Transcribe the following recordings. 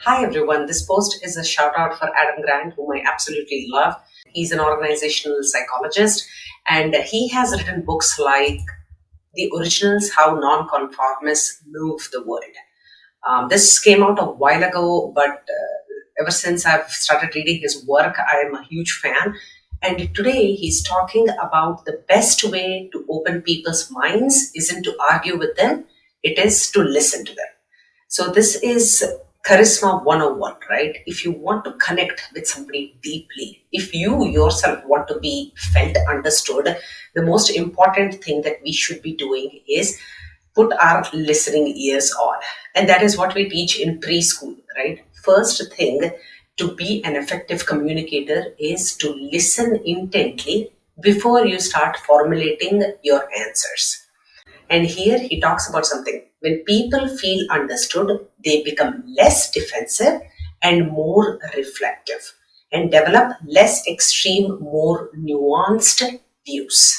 Hi everyone, this post is a shout out for Adam Grant, whom I absolutely love. He's an organizational psychologist and he has written books like The Originals How Nonconformists Move the World. This came out a while ago, but ever since I've started reading his work, I am a huge fan. And today he's talking about the best way to open people's minds isn't to argue with them, it is to listen to them. So this is charisma 101, right? If you want to connect with somebody deeply, if you yourself want to be felt understood, the most important thing that we should be doing is put our listening ears on. And that is what we teach in preschool, right? First thing to be an effective communicator is to listen intently before you start formulating your answers. And here he talks about something. When people feel understood, they become less defensive and more reflective and develop less extreme, more nuanced views.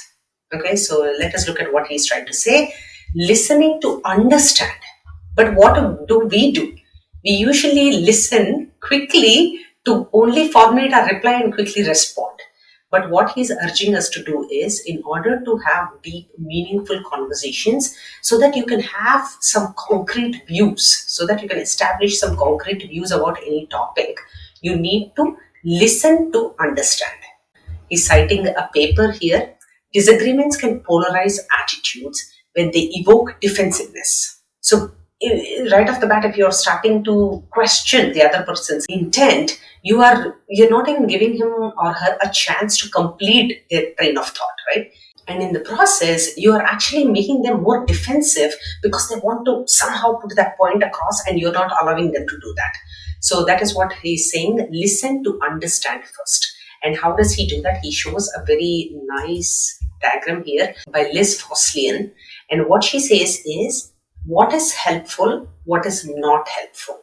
Okay, so let us look at what he's trying to say. Listening to understand. But what do? We usually listen quickly to only formulate our reply and quickly respond. But what he's urging us to do is, in order to have deep, meaningful conversations, so that you can have some concrete views, so that you can establish some concrete views about any topic, you need to listen to understand. He's citing a paper here. Disagreements can polarize attitudes when they evoke defensiveness. So, right off the bat, if you're starting to question the other person's intent, you're not even giving him or her a chance to complete their train of thought, right? And in the process, you are actually making them more defensive because they want to somehow put that point across, and you're not allowing them to do that. So that is what he's saying. Listen to understand first. And how does he do that? He shows a very nice diagram here by Liz Foslian. And what she says is, what is helpful, what is not helpful.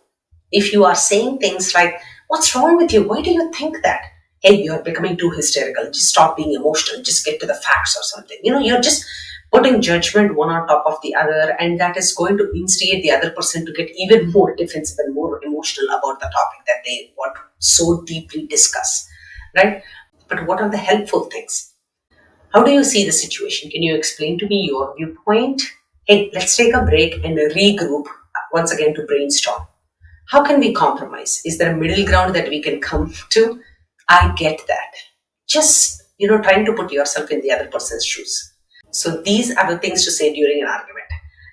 If you are saying things like, what's wrong with you? Why do you think that? Hey, you're becoming too hysterical. Just stop being emotional. Just get to the facts or something. You're just putting judgment one on top of the other, and that is going to instigate the other person to get even more defensive and more emotional about the topic that they want to so deeply discuss, right? But what are the helpful things? How do you see the situation? Can you explain to me your viewpoint? Hey, let's take a break and regroup once again to brainstorm. How can we compromise? Is there a middle ground that we can come to? I get that. Just, trying to put yourself in the other person's shoes. So these are the things to say during an argument.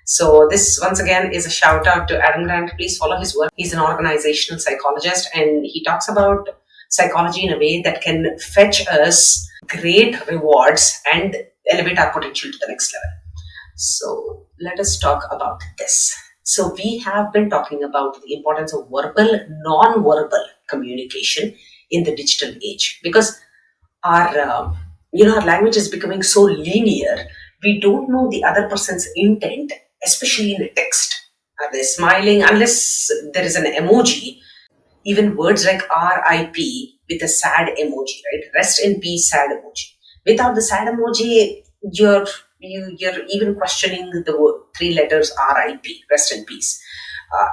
So this, once again, is a shout out to Adam Grant. Please follow his work. He's an organizational psychologist, and he talks about psychology in a way that can fetch us great rewards and elevate our potential to the next level. So let us talk about this. So we have been talking about the importance of verbal, non-verbal communication in the digital age, because our language is becoming so linear. We don't know the other person's intent, especially in the text. Are they smiling? Unless there is an emoji, even words like RIP with a sad emoji, right? Rest in peace, sad emoji. Without the sad emoji, you're even questioning the word, three letters RIP, rest in peace.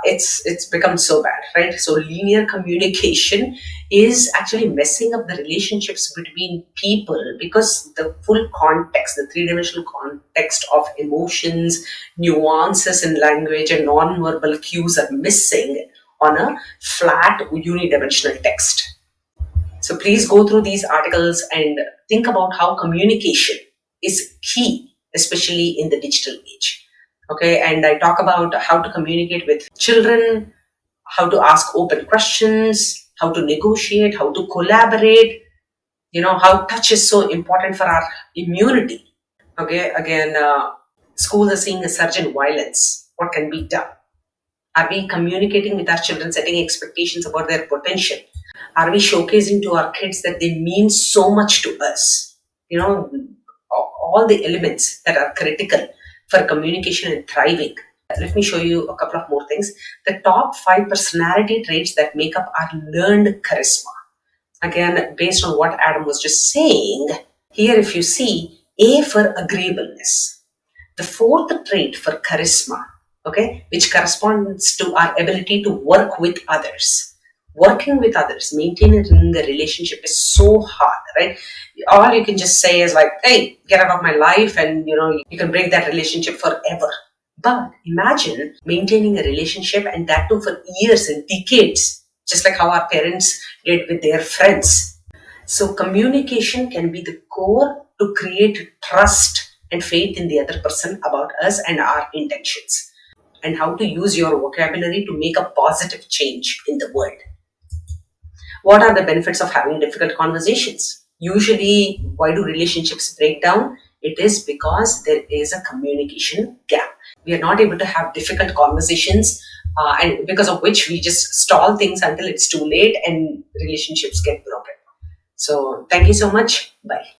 It's become so bad, right? So linear communication is actually messing up the relationships between people, because the full context, the three-dimensional context of emotions, nuances in language, and non-verbal cues are missing on a flat unidimensional text. So please go through these articles and think about how communication is key, especially in the digital age. Okay, and I talk about how to communicate with children, how to ask open questions, how to negotiate, how to collaborate, how touch is so important for our immunity. Okay, again, schools are seeing a surge in violence. What can be done? Are we communicating with our children, setting expectations about their potential? Are we showcasing to our kids that they mean so much to us? All the elements that are critical for communication and thriving. Let me show you a couple of more things. The top 5 personality traits that make up our learned charisma. Again, based on what Adam was just saying, here if you see A for agreeableness. The 4th trait for charisma okay, which corresponds to our ability to work with others. Working with others, maintaining the relationship is so hard, right? All you can just say is like, hey, get out of my life, and you can break that relationship forever. But imagine maintaining a relationship, and that too for years and decades, just like how our parents did with their friends. So, communication can be the core to create trust and faith in the other person about us and our intentions, and how to use your vocabulary to make a positive change in the world. What are the benefits of having difficult conversations? Usually, why do relationships break down? It is because there is a communication gap. We are not able to have difficult conversations, and because of which we just stall things until it's too late and relationships get broken. So, thank you so much. Bye.